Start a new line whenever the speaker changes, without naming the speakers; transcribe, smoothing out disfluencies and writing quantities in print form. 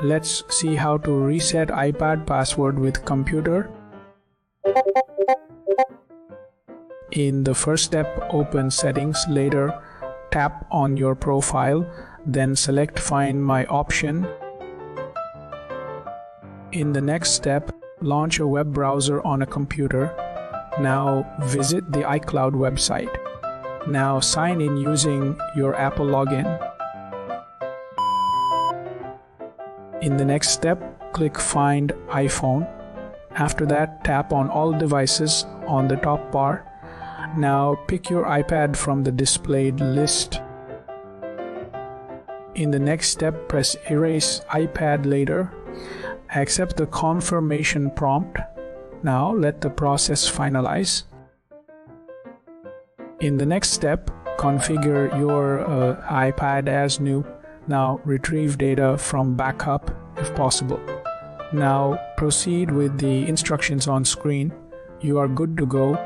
let's see how to reset iPad password with computer. In the first step, open Settings. Later, tap on your profile, then select Find My option. In the next step, launch a web browser on a computer. Now visit the iCloud website. Now sign in using your Apple login. In the next step, click Find iPhone. After that, tap on All devices on the top bar. Now pick your iPad from the displayed list. In the next step, press Erase iPad later. Accept the confirmation prompt. Now let the process finalize. In the next step, configure your iPad as new. Now retrieve data from backup if possible. Now proceed with the instructions on screen. You are good to go.